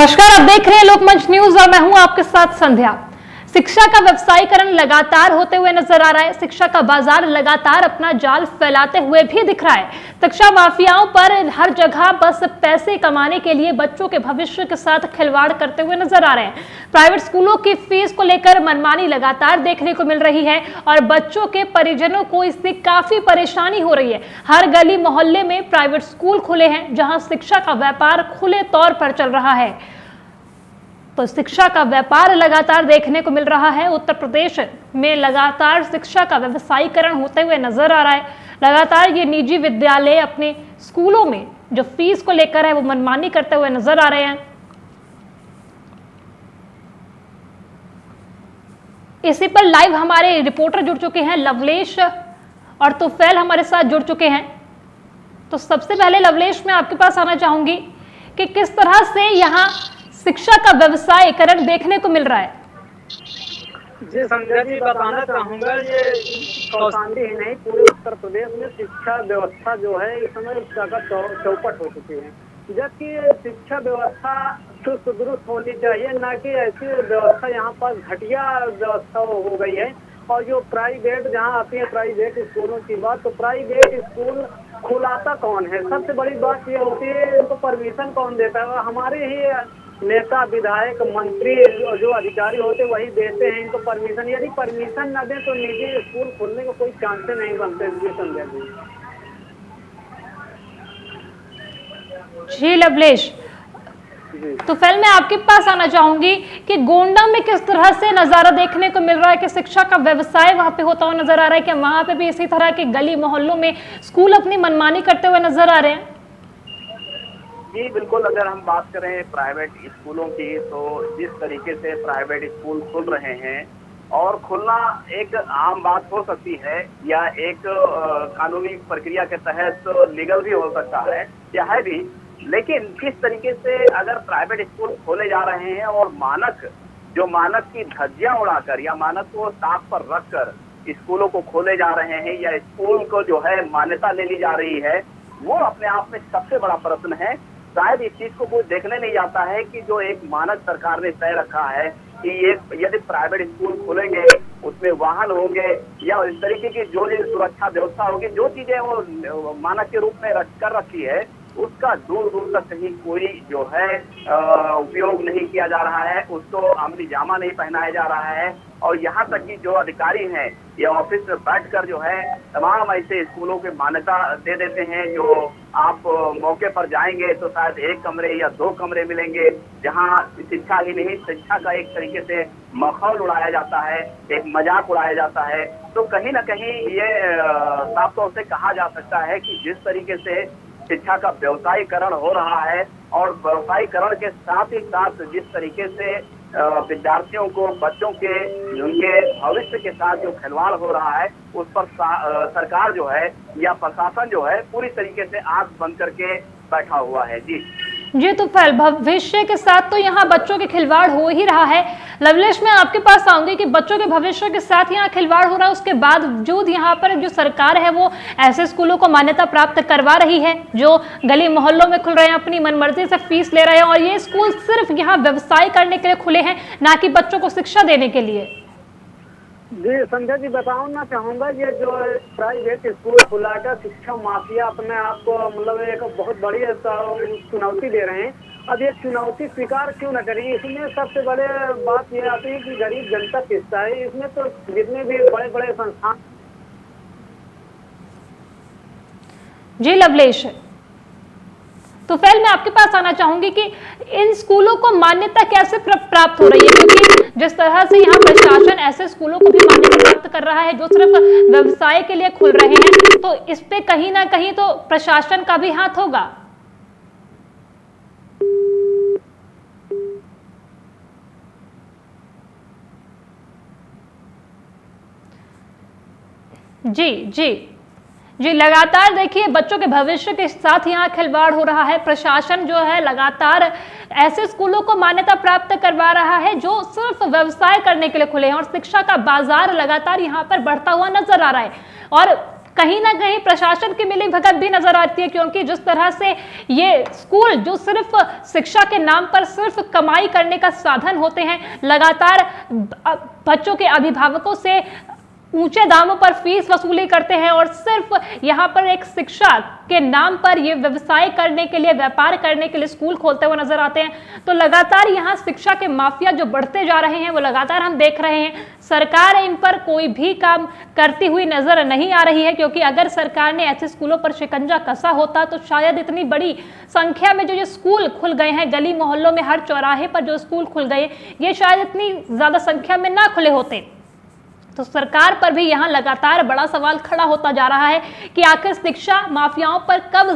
नमस्कार, आप देख रहे हैं लोकमंच न्यूज और मैं हूं आपके साथ संध्या। शिक्षा का व्यवसायीकरण लगातार होते हुए नजर आ रहा है। शिक्षा का बाजार लगातार अपना जाल फैलाते हुए भी दिख रहा है। शिक्षा माफियाओं पर हर जगह बस पैसे कमाने के लिए बच्चों के भविष्य के साथ खिलवाड़ करते हुए नजर आ रहे हैं। प्राइवेट स्कूलों की फीस को लेकर मनमानी लगातार देखने को मिल रही है और बच्चों के परिजनों को इससे काफी परेशानी हो रही है। हर गली मोहल्ले में प्राइवेट स्कूल खुले हैं जहां शिक्षा का व्यापार खुले तौर पर चल रहा है। तो शिक्षा का व्यापार लगातार देखने को मिल रहा है। उत्तर प्रदेश में लगातार शिक्षा का व्यवसायीकरण होते हुए नजर आ रहा है। लगातार ये निजी विद्यालय अपने स्कूलों में जो फीस को लेकर है वो मनमानी करते हुए नजर आ रहे हैं। इसी पर लाइव हमारे रिपोर्टर जुड़ चुके हैं, लवलेश और तुफैल हमारे साथ जुड़ चुके हैं। तो सबसे पहले लवलेश, मैं आपके पास आना चाहूंगी कि किस तरह से यहाँ शिक्षा का व्यवसायीकरण देखने को मिल रहा है। जी संजय जी, बताना चाहूंगा ये कौशाम्बी ही नहीं, पूरे उत्तर प्रदेश में शिक्षा व्यवस्था जो है इस समय शिक्षा का चौपट हो चुकी है। जबकि शिक्षा व्यवस्था चुस्त दुरुस्त होनी चाहिए, ना कि ऐसी व्यवस्था यहाँ पर घटिया व्यवस्था हो गई है। और जो प्राइवेट जहाँ आती है प्राइवेट स्कूलों की बात, तो प्राइवेट स्कूल खुलाता कौन है? सबसे बड़ी बात ये होती है इनको परमिशन कौन देता है? हमारे ही नेता, विधायक, मंत्री जो अधिकारी होते वही देते हैं इनको परमिशन। यदि परमिशन न दें तो निजी स्कूल खोलने का कोई चांस नहीं बनते। संजय जी लवलेश, तो फिर मैं आपके पास आना चाहूंगी कि गोंडा में किस तरह से नजारा देखने को मिल रहा है कि शिक्षा का व्यवसाय वहां पे होता हुआ नजर आ रहा है। कि वहां पे भी इसी तरह के गली मोहल्लों में स्कूल अपनी मनमानी करते हुए नजर आ रहे हैं? जी बिल्कुल, अगर हम बात करें प्राइवेट स्कूलों की, तो जिस तरीके से प्राइवेट स्कूल खुल रहे हैं, और खुलना एक आम बात हो सकती है या एक कानूनी प्रक्रिया के तहत लीगल भी हो सकता है या है भी, लेकिन किस तरीके से अगर प्राइवेट स्कूल खोले जा रहे हैं और मानक की धज्जियां उड़ाकर या मानक को ताक पर रखकर स्कूलों को खोले जा रहे हैं या स्कूल को जो है मान्यता ले ली जा रही है, वो अपने आप में सबसे बड़ा प्रश्न है। शायद इस चीज को कोई देखने नहीं जाता है कि जो एक मानक सरकार ने तय रखा है कि ये यदि प्राइवेट स्कूल खुलेंगे उसमें वाहन होंगे या इस तरीके की जो सुरक्षा व्यवस्था होगी, जो चीजें वो मानक के रूप में कर रखी है, उसका दूर दूर तक कहीं कोई जो है उपयोग नहीं किया जा रहा है, उसको अमली जामा नहीं पहनाया जा रहा है। और यहाँ तक कि जो अधिकारी हैं ये ऑफिस में बैठकर जो है तमाम ऐसे स्कूलों के मान्यता दे देते हैं, जो आप मौके पर जाएंगे तो शायद 1 कमरे या 2 कमरे मिलेंगे, जहाँ शिक्षा ही नहीं, शिक्षा का एक तरीके से माहौल उड़ाया जाता है, एक मजाक उड़ाया जाता है। तो कहीं ना कहीं ये साफ तौर से कहा जा सकता है कि जिस तरीके से शिक्षा का व्यवसायीकरण हो रहा है और व्यवसायीकरण के साथ ही साथ जिस तरीके से विद्यार्थियों को, बच्चों के उनके भविष्य के साथ जो खिलवाड़ हो रहा है, उस पर सरकार जो है या प्रशासन जो है पूरी तरीके से आंख बंद करके बैठा हुआ है। जी तो फिर भविष्य के साथ तो यहाँ बच्चों के खिलवाड़ हो ही रहा है। लवलेश, मैं आपके पास आऊंगी कि बच्चों के भविष्य के साथ यहाँ खिलवाड़ हो रहा है, उसके बावजूद यहाँ पर जो सरकार है वो ऐसे स्कूलों को मान्यता प्राप्त करवा रही है जो गली मोहल्लों में खुल रहे हैं, अपनी मनमर्जी से फीस ले रहे हैं, और ये स्कूल सिर्फ यहाँ व्यवसाय करने के लिए खुले हैं, ना कि बच्चों को शिक्षा देने के लिए। जी संजय जी, बताना चाहूंगा ये जो प्राइवेट स्कूल खुलाकर शिक्षा माफिया अपने आप को मतलब एक बहुत बड़ी चुनौती दे रहे हैं। अब ये चुनौती स्वीकार क्यों न करें? इसमें सबसे बड़े बात ये आती है कि गरीब जनता किस्सा है। इसमें तो जितने भी बड़े बड़े संस्थान। जी लवलेश, तो फिर मैं आपके पास आना चाहूंगी कि इन स्कूलों को मान्यता कैसे प्राप्त हो रही है, क्योंकि जिस तरह से यहाँ प्रशासन ऐसे स्कूलों को भी मान्यता प्राप्त कर रहा है जो सिर्फ व्यवसाय के लिए खुल रहे हैं, तो इस पे कहीं ना कहीं तो प्रशासन का भी हाथ होगा। जी लगातार देखिए बच्चों के भविष्य के साथ यहाँ खिलवाड़ हो रहा है। प्रशासन जो है लगातार ऐसे स्कूलों को मान्यता प्राप्त करवा रहा है जो सिर्फ व्यवसाय करने के लिए खुले हैं, और शिक्षा का बाजार लगातार यहाँ पर बढ़ता हुआ नजर आ रहा है। और कहीं ना कहीं प्रशासन की मिलीभगत भी नजर आती है, क्योंकि जिस तरह से ये स्कूल जो सिर्फ शिक्षा के नाम पर सिर्फ कमाई करने का साधन होते हैं, लगातार बच्चों के अभिभावकों से ऊंचे दामों पर फीस वसूली करते हैं और सिर्फ यहाँ पर एक शिक्षा के नाम पर ये व्यवसाय करने के लिए, व्यापार करने के लिए स्कूल खोलते हुए नजर आते हैं, तो लगातार यहाँ शिक्षा के माफिया जो बढ़ते जा रहे हैं वो लगातार हम देख रहे हैं। सरकार इन पर कोई भी काम करती हुई नजर नहीं आ रही है, क्योंकि अगर सरकार ने ऐसे स्कूलों पर शिकंजा कसा होता तो शायद इतनी बड़ी संख्या में जो ये स्कूल खुल गए हैं, गली मोहल्लों में हर चौराहे पर जो स्कूल खुल गए, ये शायद इतनी ज्यादा संख्या में ना खुले होते। तो सरकार पर भी यहाँ लगातार बड़ा सवाल खड़ा होता जा रहा है कि आखिर शिक्षा माफियाओं पर कब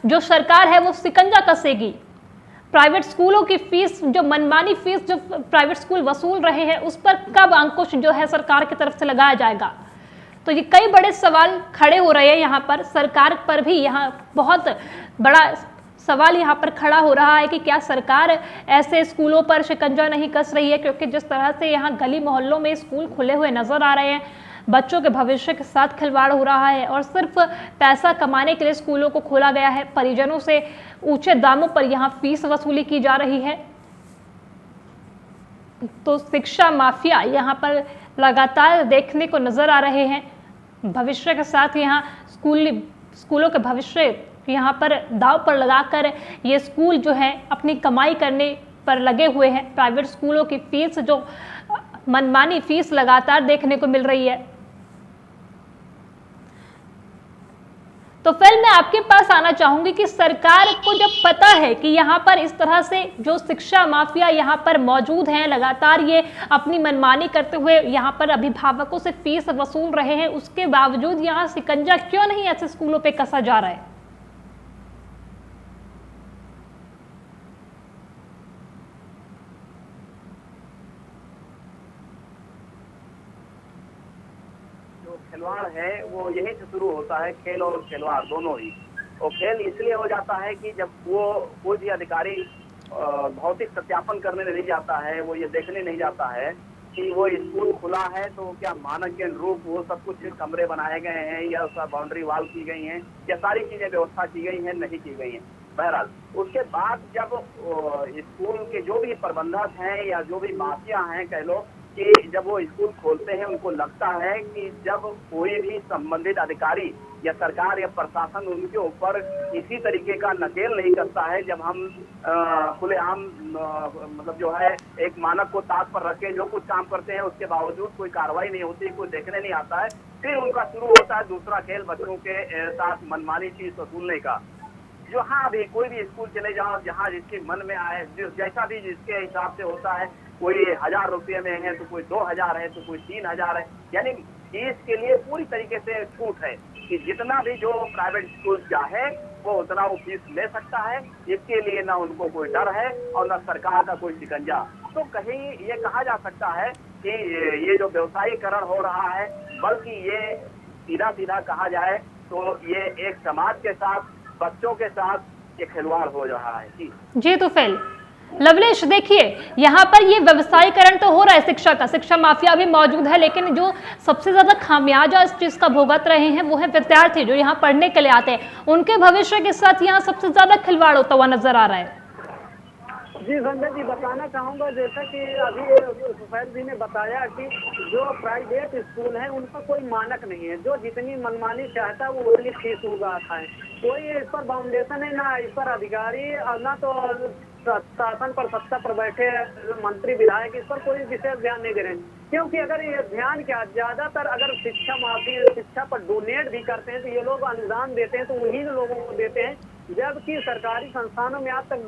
जो सरकार है वो शिकंजा कसेगी। प्राइवेट स्कूलों की फीस, जो मनमानी फीस जो प्राइवेट स्कूल वसूल रहे हैं, उस पर कब अंकुश जो है सरकार की तरफ से लगाया जाएगा। तो ये कई बड़े सवाल खड़े हो रहे हैं यहाँ पर। सरकार पर भी यहाँ बहुत बड़ा सवाल यहाँ पर खड़ा हो रहा है कि क्या सरकार ऐसे स्कूलों पर शिकंजा नहीं कस रही है, क्योंकि जिस तरह से यहाँ गली मोहल्लों में स्कूल खुले हुए नजर आ रहे हैं, बच्चों के भविष्य के साथ खिलवाड़ हो रहा है और सिर्फ पैसा कमाने के लिए स्कूलों को खोला गया है। परिजनों से ऊंचे दामों पर यहाँ फीस वसूली की जा रही है। तो शिक्षा माफिया यहाँ पर लगातार देखने को नजर आ रहे हैं। भविष्य के साथ यहाँ स्कूलों के भविष्य यहाँ पर दाव पर लगाकर ये स्कूल जो है अपनी कमाई करने पर लगे हुए हैं। प्राइवेट स्कूलों की फीस, जो मनमानी फीस लगातार देखने को मिल रही है। तो फिर मैं आपके पास आना चाहूंगी कि सरकार को जब पता है कि यहाँ पर इस तरह से जो शिक्षा माफिया यहाँ पर मौजूद हैं, लगातार ये अपनी मनमानी करते हुए यहाँ पर अभिभावकों से फीस वसूल रहे हैं, उसके बावजूद यहाँ शिकंजा क्यों नहीं ऐसे स्कूलों पे कसा जा रहा है? खिलवाड़ है वो यहीं से शुरू होता है, खेल और खिलवाड़ दोनों ही। और खेल इसलिए हो जाता है कि जब वो कोई भी अधिकारी भौतिक सत्यापन करने नहीं जाता है, वो ये देखने नहीं जाता है कि वो स्कूल खुला है तो क्या मानक के अनुरूप वो सब कुछ कमरे बनाए गए हैं या उसका बाउंड्री वाल की गई हैं या सारी चीजें व्यवस्था की गई हैं, नहीं की गई हैं। बहरहाल उसके बाद जब स्कूल के जो भी प्रबंधक हैं या जो भी माफिया हैं, कह लो कि जब वो स्कूल खोलते हैं, उनको लगता है कि जब कोई भी संबंधित अधिकारी या सरकार या प्रशासन उनके ऊपर इसी तरीके का नकेल नहीं करता है, जब हम खुलेआम मतलब जो है एक मानक को ताक पर रख के जो कुछ काम करते हैं उसके बावजूद कोई कार्रवाई नहीं होती, कोई देखने नहीं आता है, फिर उनका शुरू होता है दूसरा खेल बच्चों के साथ मनमानी फीस वसूलने का। जो हाँ भी कोई भी स्कूल चले जाओ, जहाँ जिसके मन में आए, जैसा भी जिसके हिसाब से होता है, कोई 1000 रुपये में है तो कोई 2000 है तो कोई 3000 है। यानी फीस के लिए पूरी तरीके से छूट है कि जितना भी जो प्राइवेट स्कूल चाहे वो उतना वो फीस ले सकता है। इसके लिए ना उनको कोई डर है और ना सरकार का कोई शिकंजा। तो कहीं ये कहा जा सकता है कि ये जो व्यवसायीकरण हो रहा है, बल्कि ये सीधा सीधा कहा जाए तो ये एक समाज के साथ, बच्चों के साथ ये खिलवाड़ हो रहा है। जी तो फिर लवलेश, देखिए यहाँ पर ये व्यवसायीकरण तो हो रहा है शिक्षा का, शिक्षा माफिया भी मौजूद है, लेकिन जो सबसे ज्यादा खामियाजा इस चीज का भुगत रहे हैं वो है विद्यार्थी जो यहाँ पढ़ने के लिए आते हैं। उनके भविष्य के साथ यहाँ सबसे ज्यादा खिलवाड़ होता हुआ नजर आ रहा है। जी संजय जी, बताना चाहूँगा जैसा कि अभी सुफैल जी ने बताया कि जो प्राइवेट स्कूल हैं उनका कोई मानक नहीं है, जो जितनी मनमानी चाहता है वो उतनी फीस उगाता है। कोई इस पर बाउंडेशन है, ना इस पर अधिकारी और ना तो शासन पर, सत्ता पर बैठे मंत्री विधायक इस पर कोई विशेष ध्यान नहीं दे रहे हैं। क्योंकि अगर ये ध्यान क्या, ज्यादातर अगर शिक्षा माफी शिक्षा पर डोनेट भी करते हैं तो ये लोग अनुदान देते हैं तो उन्हीं लोगों को देते हैं, जबकि सरकारी संस्थानों में आज तक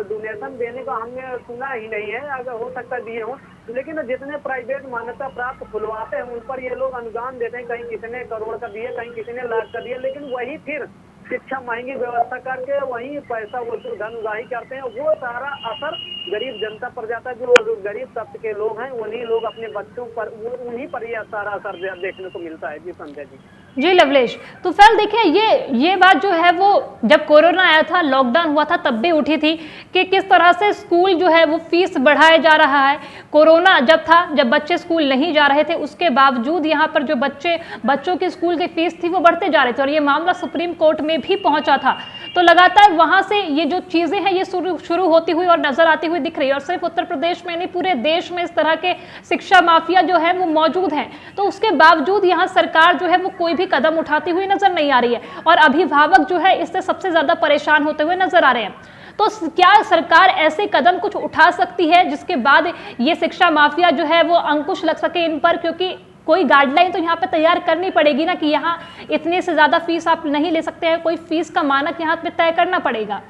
डोनेशन देने का हमने सुना ही नहीं है। अगर हो सकता दिए हों, लेकिन जितने प्राइवेट मान्यता प्राप्त खुलवाते हैं उन पर ये लोग अनुदान देते हैं, कहीं कितने करोड़ का दिए, कहीं कितने लाख का दिए, लेकिन वही फिर शिक्षा महंगी व्यवस्था करके वही पैसा वो धन उगाही करते हैं। वो सारा असर गरीब जनता पर जाता है। जो गरीब तबके के लोग हैं उन्हीं लोग अपने बच्चों पर, उन्हीं पर ये सारा असर देखने को मिलता है। जी संजय जी। जी लवलेश, तो फिर देखिए ये बात जो है वो जब कोरोना आया था, लॉकडाउन हुआ था, तब भी उठी थी कि किस तरह से स्कूल जो है वो फीस बढ़ाया जा रहा है। कोरोना जब था, जब बच्चे स्कूल नहीं जा रहे थे, उसके बावजूद यहाँ पर जो बच्चों की स्कूल की फीस थी वो बढ़ते जा रहे थे और ये मामला सुप्रीम कोर्ट में भी पहुंचा था। तो लगातार वहां से ये जो चीजें हैं ये शुरू होती हुई और नजर आती हुई दिख रही है और सिर्फ उत्तर प्रदेश में नहीं, पूरे देश में इस तरह के शिक्षा माफिया जो है वो मौजूद हैं। तो उसके बावजूद यहाँ सरकार जो है वो कोई भी कदम उठाती हुई नजर नहीं आ रही है और अभिभावक जो है इससे सबसे ज्यादा परेशान होते हुए नजर आ रहे हैं। तो क्या सरकार ऐसे कदम कुछ उठा सकती है जिसके बाद ये शिक्षा माफिया जो है वो अंकुश लग सके इन पर, क्योंकि कोई गाइडलाइन तो यहाँ पे तैयार करनी पड़ेगी ना कि यहाँ इतने से ज्यादा फीस आप नहीं ले सकते हैं, कोई फीस का मानक यहाँ पे तय करना पड़ेगा।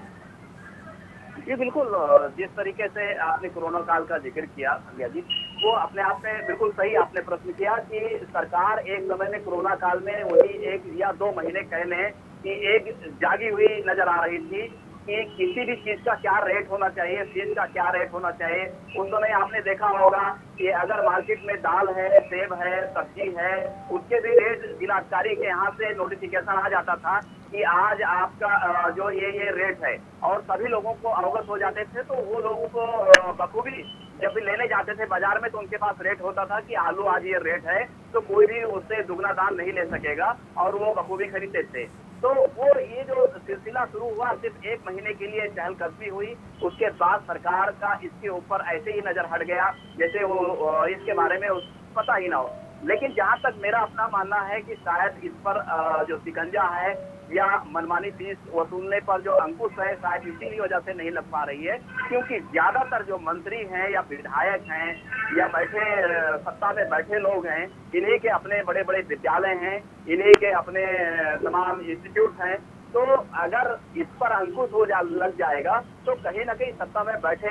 जी बिल्कुल, जिस तरीके से आपने कोरोना काल का जिक्र किया संध्या जी, वो अपने आप में बिल्कुल सही आपने प्रश्न किया कि सरकार एक समय में कोरोना काल में वही 1 या 2 महीने कह लें कि एक जागी हुई नजर आ रही थी कि किसी भी चीज का क्या रेट होना चाहिए, फीस का क्या रेट होना चाहिए। उस समय आपने देखा होगा कि अगर मार्केट में दाल है, सेब है, सब्जी है, उसके भी रेट जिलाधिकारी के यहाँ से नोटिफिकेशन आ जाता था कि आज आपका जो ये रेट है और सभी लोगों को अवगत हो जाते थे। तो वो लोगों को बखूबी जब भी लेने जाते थे बाजार में तो उनके पास रेट होता था कि आलू आज ये रेट है, तो कोई भी उससे दुगना दाम नहीं ले सकेगा और वो बखूबी खरीदते थे। तो वो ये जो सिलसिला शुरू हुआ सिर्फ 1 महीने के लिए चहलकदमी हुई, उसके बाद सरकार का इसके ऊपर ऐसे ही नजर हट गया जैसे वो इसके बारे में पता ही ना हो। लेकिन जहां तक मेरा अपना मानना है कि शायद इस पर जो शिकंजा है या मनमानी फीस वसूलने पर जो अंकुश है शायद इसी वजह से नहीं लग पा रही है, क्योंकि ज्यादातर जो मंत्री हैं या विधायक हैं या सत्ता में बैठे लोग हैं, इन्हीं के अपने बड़े बड़े विद्यालय हैं, इन्हीं के अपने तमाम इंस्टीट्यूट हैं। तो अगर इस पर अंकुश लग जाएगा तो कहीं ना कहीं सत्ता में बैठे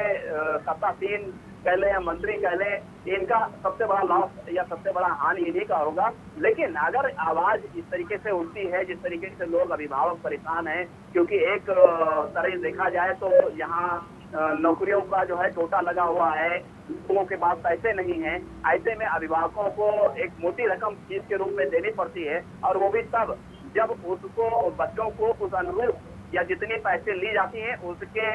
सत्तासीन कह लें या मंत्री कह लें, इनका सबसे बड़ा लॉस या सबसे बड़ा हानि इन्हीं का होगा। लेकिन अगर आवाज इस तरीके से उठती है जिस तरीके से लोग अभिभावक परेशान हैं, क्योंकि एक तरह देखा जाए तो यहाँ नौकरियों का जो है टोटा लगा हुआ है, लोगों के पास पैसे नहीं है, ऐसे में अभिभावकों को एक मोटी रकम फीस के रूप में देनी पड़ती है और वो भी तब जब उसको बच्चों को उस अनुरूप या जितनी पैसे ली जाती हैं उसके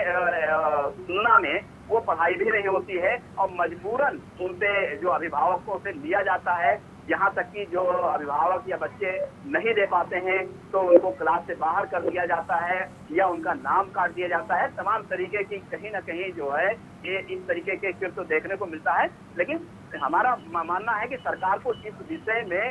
तुलना में वो पढ़ाई भी नहीं होती है और मजबूरन उनसे जो अभिभावकों से लिया जाता है। यहाँ तक कि जो अभिभावक या बच्चे नहीं दे पाते हैं तो उनको क्लास से बाहर कर दिया जाता है या उनका नाम काट दिया जाता है। तमाम तरीके की कहीं ना कहीं जो है ये इस तरीके के कृत्य तो देखने को मिलता है। लेकिन हमारा मानना है कि सरकार को इस विषय में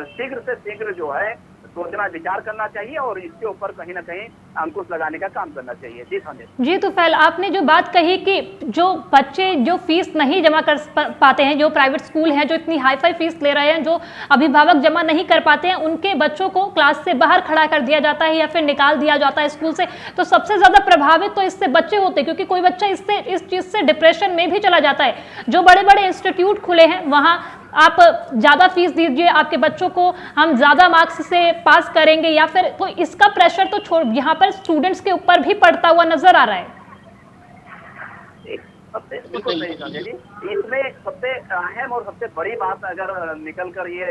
शीघ्र से शीघ्र जो है सोचना विचार करना चाहिए और इसके ऊपर कहीं ना कहीं अंकुश लगाने का काम करना चाहिए। जी संजय जी, तो फैल आपने जो बात कही कि जो बच्चे जो फीस नहीं जमा कर पाते हैं, जो प्राइवेट स्कूल हैं जो इतनी हाई फाई फीस ले रहे हैं, जो अभिभावक जमा नहीं कर पाते हैं, उनके बच्चों को क्लास से बाहर खड़ा कर दिया जाता है या फिर निकाल दिया जाता है स्कूल से। तो सबसे ज्यादा प्रभावित तो इससे बच्चे होते हैं, क्योंकि कोई बच्चा इस चीज से डिप्रेशन में भी चला जाता है। जो बड़े बड़े इंस्टीट्यूट खुले हैं वहां आप ज्यादा फीस दीजिए, आपके बच्चों को हम ज्यादा मार्क्स से पास करेंगे या फिर, तो इसका प्रेशर तो यहाँ पर स्टूडेंट्स के ऊपर भी पड़ता हुआ नजर आ रहा है। इसमें सबसे अहम और सबसे बड़ी बात अगर निकल कर ये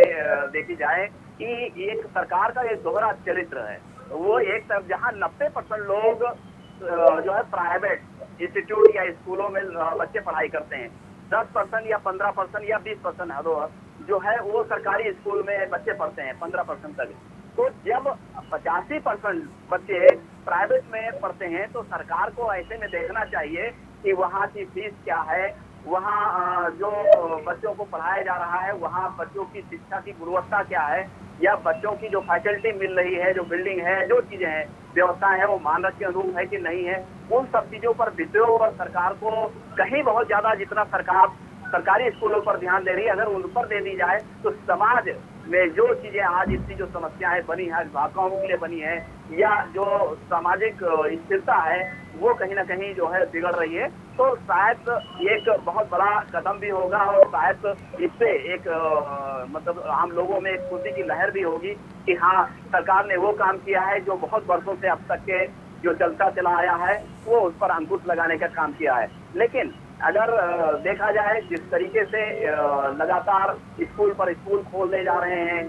देखी जाए कि एक सरकार का एक दोहरा चरित्र है। वो एक तरफ जहाँ 90% लोग जो है प्राइवेट इंस्टीट्यूट या स्कूलों में बच्चे पढ़ाई करते हैं, 10% या 15% या 20% जो है वो सरकारी स्कूल में बच्चे पढ़ते हैं 15% तक। तो जब 85% बच्चे प्राइवेट में पढ़ते हैं तो सरकार को ऐसे में देखना चाहिए कि वहाँ की फीस क्या है, वहाँ जो बच्चों को पढ़ाया जा रहा है वहाँ बच्चों की शिक्षा की गुणवत्ता क्या है, या बच्चों की जो फैसिलिटी मिल रही है, जो बिल्डिंग है, जो चीजें हैं, व्यवस्था है, वो मानक के अनुरूप है कि नहीं है। उन सब चीजों पर विषयों पर सरकार को कहीं बहुत ज्यादा जितना सरकार सरकारी स्कूलों पर ध्यान दे रही है, अगर उन पर दे दी जाए तो समाज में जो चीजें आज इतनी जो समस्याएं बनी है, अभिभावकों के लिए बनी है, या जो सामाजिक स्थिरता है वो कहीं ना कहीं जो है बिगड़ रही है। तो शायद एक बहुत बड़ा कदम भी होगा और शायद इससे एक मतलब आम लोगों में एक खुशी की लहर भी होगी कि हाँ, सरकार ने वो काम किया है जो बहुत वर्षों से अब तक के जो चलता चला आया है वो उस पर अंकुश लगाने का काम किया है। लेकिन अगर देखा जाए जिस तरीके से लगातार स्कूल पर स्कूल खोलने जा रहे हैं,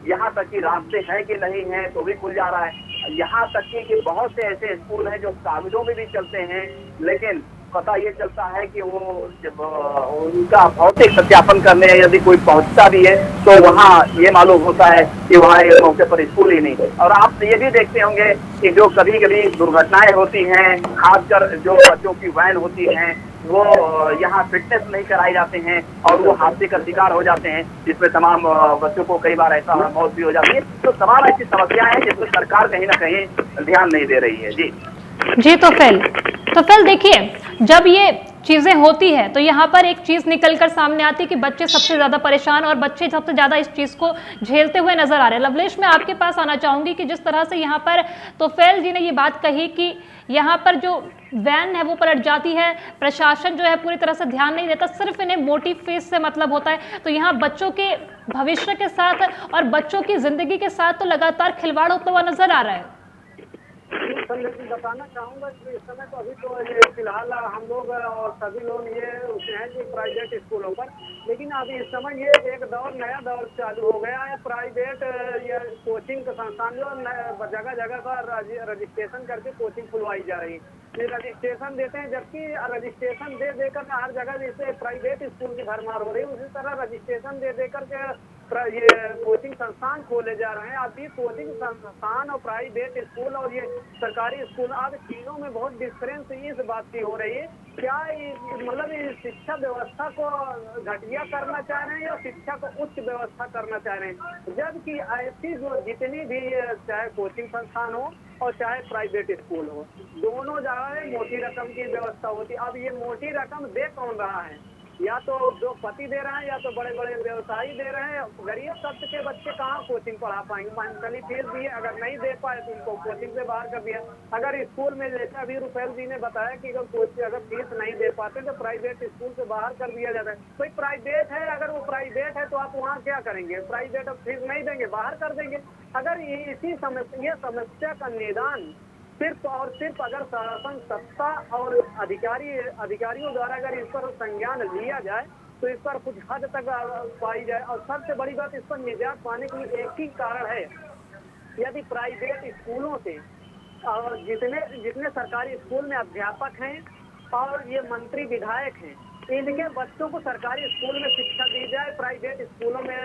यहाँ तक कि रास्ते हैं कि नहीं है तो भी खुल जा रहा है। यहाँ तक कि बहुत से ऐसे स्कूल हैं जो कागजों में भी चलते हैं, लेकिन पता ये चलता है कि वो जब उनका भौतिक सत्यापन करने यदि कोई पहुंचता भी है तो वहाँ ये मालूम होता है कि वहाँ ये मौके पर स्कूल ही नहीं है। और आप ये भी देखते होंगे कि जो कभी कभी दुर्घटनाएं होती हैं, खासकर जो बच्चों की वैन होती हैं, वो यहाँ फिटनेस नहीं कराए जाते हैं और वो हादसे का शिकार हो जाते हैं, जिसमें तमाम बच्चों को कई बार ऐसा मौत भी हो जाती है। तो तमाम ऐसी समस्याएं हैं जिसमें सरकार कहीं ना कहीं ध्यान नहीं दे रही है। जी तो फिर देखिए, जब ये चीजें होती है तो यहाँ पर एक चीज निकलकर सामने आती है कि बच्चे सबसे ज्यादा परेशान और बच्चे सबसे ज्यादा इस चीज को झेलते हुए नजर आ रहे हैं। लवलेश, मैं आपके पास आना चाहूंगी कि जिस तरह से यहाँ पर तोफैल जी ने ये बात कही कि यहाँ पर जो वैन है वो पलट जाती है, प्रशासन जो है पूरी तरह से ध्यान नहीं देता, सिर्फ इन्हें मोटी फीस से मतलब होता है, तो यहाँ बच्चों के भविष्य के साथ और बच्चों की जिंदगी के साथ तो लगातार खिलवाड़ होता हुआ नजर आ रहा है। बताना चाहूंगा कि इस समय तो अभी तो ये फिलहाल हम लोग और सभी लोग ये उसमें हैं कि प्राइवेट स्कूलों पर, लेकिन अभी इस समय ये एक दौर नया दौर चालू हो गया है। प्राइवेट ये कोचिंग संस्थान जो जगह जगह का रजिस्ट्रेशन करके कोचिंग खुलवाई जा रही है। ये रजिस्ट्रेशन देते हैं, जबकि रजिस्ट्रेशन दे देकर हर जगह जैसे प्राइवेट स्कूल की भरमार हो रही है, उसी तरह रजिस्ट्रेशन दे देकर के ये कोचिंग संस्थान खोले जा रहे हैं। अभी कोचिंग संस्थान और प्राइवेट स्कूल और ये सरकारी स्कूल, अब तीनों में बहुत डिफरेंस इस बात की हो रही है। क्या मतलब शिक्षा व्यवस्था को घटिया करना चाह रहे हैं या शिक्षा को उच्च व्यवस्था करना चाह रहे हैं? जबकि ऐसी जो जितनी भी चाहे कोचिंग संस्थान हो और चाहे प्राइवेट स्कूल हो, दोनों जगह मोटी रकम की व्यवस्था होती है। अब ये मोटी रकम दे कौन रहा है? या तो जो पति दे रहे हैं या तो बड़े बड़े व्यवसायी दे रहे हैं। गरीब तबके के बच्चे कहाँ कोचिंग पढ़ा पाएंगे? मंथली फीस दिए, अगर नहीं दे पाए तो उनको कोचिंग से बाहर कर दिया। अगर स्कूल में जैसा अभी रुपैल जी ने बताया कि अगर फीस नहीं दे पाते तो प्राइवेट स्कूल से बाहर कर दिया जाता है। कोई प्राइवेट है, अगर वो प्राइवेट है तो आप वहाँ क्या करेंगे? प्राइवेट अब फीस नहीं देंगे, बाहर कर देंगे। अगर इसी समस्या का निदान सिर्फ और सिर्फ अगर शासन सत्ता और अधिकारियों द्वारा अगर इस पर संज्ञान लिया जाए तो इस पर कुछ हद तक पाई जाए। और सबसे बड़ी बात, इस पर निजात पाने के लिए एक ही कारण है, यदि प्राइवेट स्कूलों से और जितने सरकारी स्कूल में अध्यापक हैं और ये मंत्री विधायक हैं, इनके बच्चों को सरकारी स्कूल में शिक्षा दी जाए, प्राइवेट स्कूलों में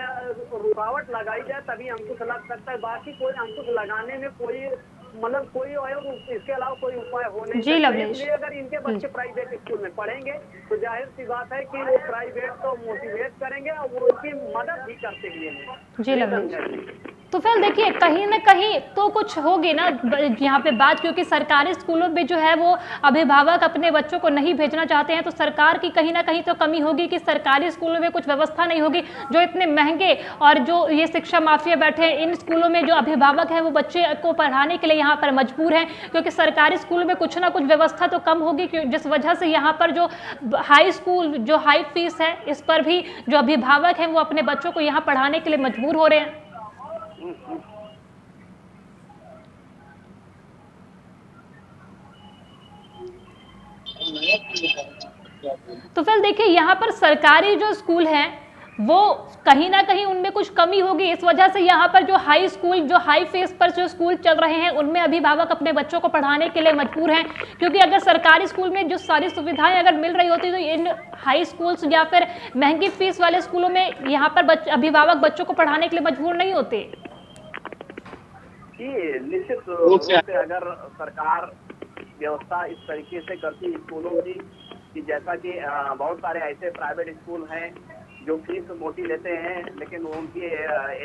रुकावट लगाई जाए, तभी अंकुश लग सकता है। बाकी कोई अंकुश लगाने में कोई मतलब कोई और इसके अलावा कोई उपाय हो नहीं सकता। इसलिए अगर इनके बच्चे प्राइवेट स्कूल में पढ़ेंगे तो जाहिर सी बात है कि वो प्राइवेट को मोटिवेट करेंगे और वो उनकी मदद भी करते हैं। जी लवलेश, तो फिर देखिए कहीं ना कहीं तो कुछ होगी ना यहाँ पे बात, क्योंकि सरकारी स्कूलों में जो है वो अभिभावक अपने बच्चों को नहीं भेजना चाहते हैं, तो सरकार की कहीं ना कहीं तो कमी होगी कि सरकारी स्कूलों में कुछ व्यवस्था नहीं होगी। जो इतने महंगे और जो ये शिक्षा माफिया बैठे हैं, इन स्कूलों में जो अभिभावक हैं वो बच्चे को पढ़ाने के लिए यहाँ पर मजबूर हैं, क्योंकि सरकारी स्कूलों में कुछ ना कुछ व्यवस्था तो कम होगी, जिस वजह से यहाँ पर जो हाई स्कूल जो हाई फीस है, इस पर भी जो अभिभावक हैं वो अपने बच्चों को यहाँ पढ़ाने के लिए मजबूर हो रहे हैं। तो फिर देखिए यहाँ पर सरकारी जो स्कूल हैं वो कहीं ना कहीं उनमें कुछ कमी होगी, इस वजह से यहाँ पर जो हाई स्कूल जो हाई फीस पर जो स्कूल चल रहे हैं उनमें अभिभावक अपने बच्चों को पढ़ाने के लिए मजबूर हैं। क्योंकि अगर सरकारी स्कूल में जो सारी सुविधाएं अगर मिल रही होती तो इन हाई स्कूल्स या फिर महंगी फीस वाले स्कूलों में यहाँ पर अभिभावक बच्चों को पढ़ाने के लिए मजबूर नहीं होते। जी निश्चित रूप से अगर सरकार व्यवस्था इस तरीके से करती स्कूलों की कि जैसा कि बहुत सारे ऐसे प्राइवेट स्कूल हैं जो फीस मोटी लेते हैं लेकिन उनकी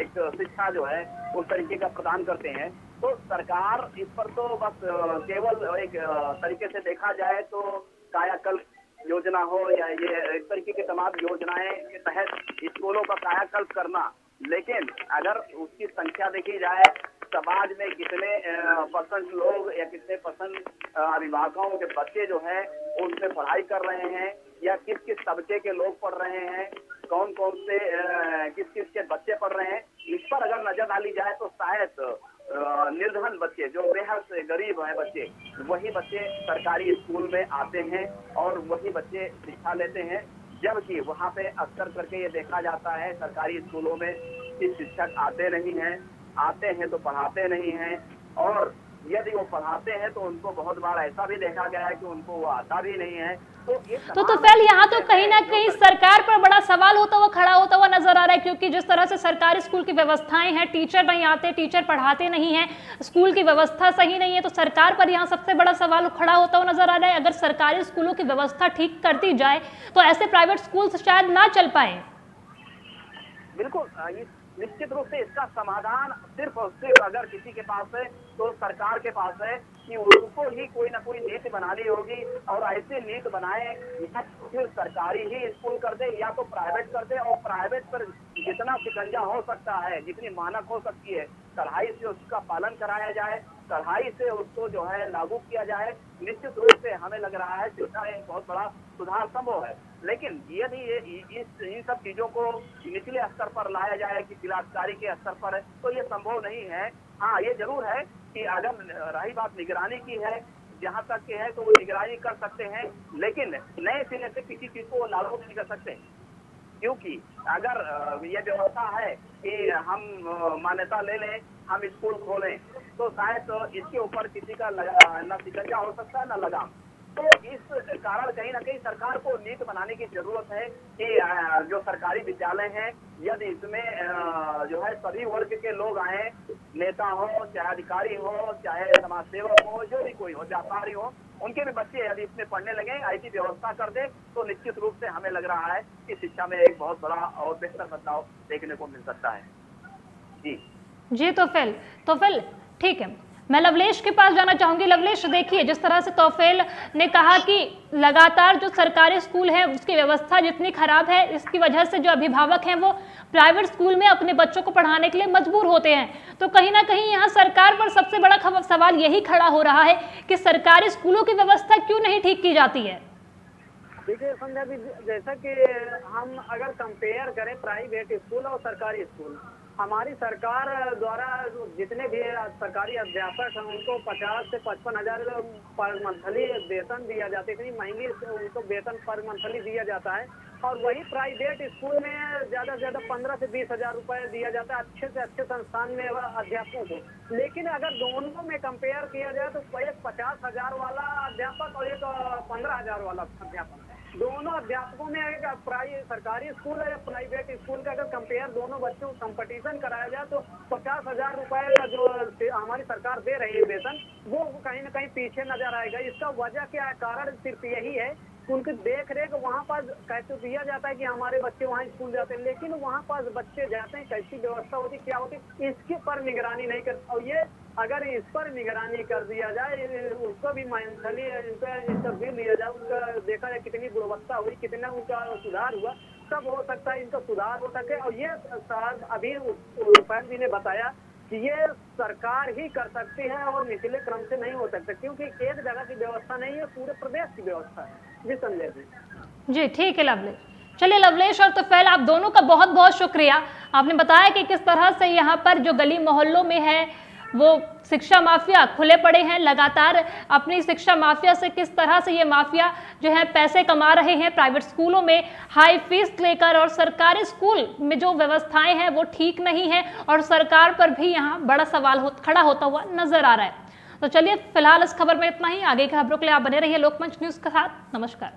एक शिक्षा जो है उस तरीके का प्रदान करते हैं, तो सरकार इस पर तो बस केवल एक तरीके से देखा जाए तो कायाकल्प योजना हो या ये एक तरीके की तमाम योजनाएं के तहत स्कूलों का कायाकल्प करना, लेकिन अगर उसकी संख्या देखी जाए समाज में कितने परसेंट लोग या कितने परसेंट अभिभावकों के बच्चे जो है उसमें पढ़ाई कर रहे हैं या किस किस तबके के लोग पढ़ रहे हैं, कौन कौन से किस किस के बच्चे पढ़ रहे हैं, इस पर अगर नजर डाली जाए तो शायद निर्धन बच्चे जो बेहद से गरीब हैं बच्चे, वही बच्चे सरकारी स्कूल में आते हैं और वही बच्चे शिक्षा लेते हैं। जबकि वहाँ पे अक्सर करके ये देखा जाता है सरकारी स्कूलों में कि शिक्षक आते नहीं हैं, आते हैं तो पढ़ाते नहीं हैं, और यदि वो पढ़ाते हैं तो उनको बहुत बार ऐसा भी देखा गया है कि उनको वो आता भी नहीं है। तो फिर यहाँ तो कहीं ना कहीं सरकार पर बड़ा सवाल खड़ा होता हुआ नजर आ रहा है, क्योंकि जिस तरह से सरकारी स्कूल की व्यवस्थाएं हैं, टीचर नहीं आते, टीचर पढ़ाते नहीं हैं, स्कूल की व्यवस्था सही नहीं है, तो सरकार पर यहाँ सबसे बड़ा सवाल खड़ा होता हुआ नजर आ रहा है। अगर सरकारी स्कूलों की व्यवस्था ठीक कर दी जाए तो ऐसे प्राइवेट स्कूल शायद ना चल पाए। बिल्कुल, निश्चित रूप से इसका समाधान सिर्फ और सिर्फ अगर किसी के पास है तो सरकार के पास है कि उनको ही कोई ना कोई नीति बनानी होगी, और ऐसी नीति बनाए या फिर सरकारी ही स्कूल कर दे या तो प्राइवेट कर दे, और प्राइवेट पर जितना शिकंजा हो सकता है, जितनी मानक हो सकती है, कड़ाई से उसका पालन कराया जाए, कड़ाई से उसको जो है लागू किया जाए। निश्चित रूप से हमें लग रहा है शिक्षा एक बहुत बड़ा सुधार संभव है। लेकिन यदि इन सब चीजों को निचले स्तर पर लाया जाए कि जिलाधिकारी के स्तर पर है, तो ये संभव नहीं है। हाँ, ये जरूर है कि अगर रही बात निगरानी की है, जहाँ तक के है तो वो निगरानी कर सकते हैं, लेकिन नए सिरे से किसी चीज को लागू नहीं कर सकते, क्योंकि अगर ये व्यवस्था है कि हम मान्यता ले लें, हम स्कूल खोलें, तो शायद इसके ऊपर किसी का न शिकंजा हो सकता है न लगाम। तो इस कारण कहीं ना कहीं सरकार को नीति बनाने की जरूरत है कि जो सरकारी विद्यालय हैं, यदि इसमें जो है सभी वर्ग के लोग आए, नेता हो, चाहे अधिकारी हो, चाहे समाज सेवक हो, जो भी कोई हो, व्यापारी हो, उनके भी बच्चे यदि इसमें पढ़ने लगे, ऐसी व्यवस्था कर दे, तो निश्चित रूप से हमें लग रहा है कि शिक्षा में एक बहुत बड़ा और बेहतर बदलाव देखने को मिल सकता है। जी तोफिल ठीक है, मैं लवलेश के पास जाना चाहूंगी। लवलेश, देखिए जिस तरह से तोफिल ने कहा कि लगातार जो सरकारी स्कूल है उसकी व्यवस्था जितनी खराब है, इसकी वजह से जो अभिभावक हैं वो प्राइवेट स्कूल में अपने बच्चों को पढ़ाने के लिए मजबूर होते हैं, तो कहीं ना कहीं यहाँ सरकार पर सबसे बड़ा सवाल यही खड़ा हो रहा है कि सरकारी स्कूलों की व्यवस्था क्यों नहीं ठीक की जाती है। देखिए संध्या जी, जैसा कि हम अगर कंपेयर करें प्राइवेट स्कूल और सरकारी स्कूल, हमारी सरकार द्वारा जितने भी सरकारी अध्यापक हैं उनको 50 से 55 हजार पर मंथली वेतन दिया जाता है, इतनी महंगी उनको वेतन पर मंथली दिया जाता है, और वही प्राइवेट स्कूल में ज्यादा से ज्यादा 15 से 20 हजार रुपए दिया जाता है अच्छे से अच्छे संस्थान में अध्यापकों को। लेकिन अगर दोनों में कंपेयर किया जाए तो एक 50 हजार वाला अध्यापक और एक 15 हजार वाला अध्यापक, दोनों अध्यापकों में एक सरकारी स्कूल है या प्राइवेट स्कूल का अगर कंपेयर दोनों बच्चों को कंपटीशन कराया जाए तो 50 हजार रुपए का जो हमारी सरकार दे रही है वेतन, वो कहीं ना कहीं पीछे नजर आएगा। इसका वजह क्या है? कारण सिर्फ यही है, उनकी देख रेख वहाँ पर कैसे दिया जाता है कि हमारे बच्चे वहाँ स्कूल जाते हैं, लेकिन वहाँ पर बच्चे जाते हैं, कैसी व्यवस्था होती, क्या होती, इसके पर निगरानी नहीं कर। और ये अगर इस पर निगरानी कर दिया जाए, उसको भी मंथली इंटरव्यू लिया जाए, उनका देखा जाए कितनी गुणवत्ता हुई, कितना उनका सुधार हुआ, तब हो सकता है इनका सुधार हो सके। और ये अभी रूपायन जी ने बताया कि ये सरकार ही कर सकती है और निचले क्रम से नहीं हो सकता, क्योंकि एक जगह की व्यवस्था नहीं है, पूरे प्रदेश की व्यवस्था है। जी संजय जी ठीक है लवलेश। चलिए लवलेश और तोफैल, आप दोनों का बहुत बहुत शुक्रिया। आपने बताया कि किस तरह से यहाँ पर जो गली मोहल्लों में है वो शिक्षा माफिया खुले पड़े हैं, लगातार अपनी शिक्षा माफिया से किस तरह से ये माफिया जो है पैसे कमा रहे हैं प्राइवेट स्कूलों में हाई फीस लेकर, और सरकारी स्कूल में जो व्यवस्थाएं हैं वो ठीक नहीं है, और सरकार पर भी यहाँ बड़ा सवाल खड़ा होता हुआ नजर आ रहा है। तो चलिए फिलहाल इस खबर में इतना ही। आगे की खबरों के लिए आप बने रहिए लोकमंच न्यूज के साथ। नमस्कार।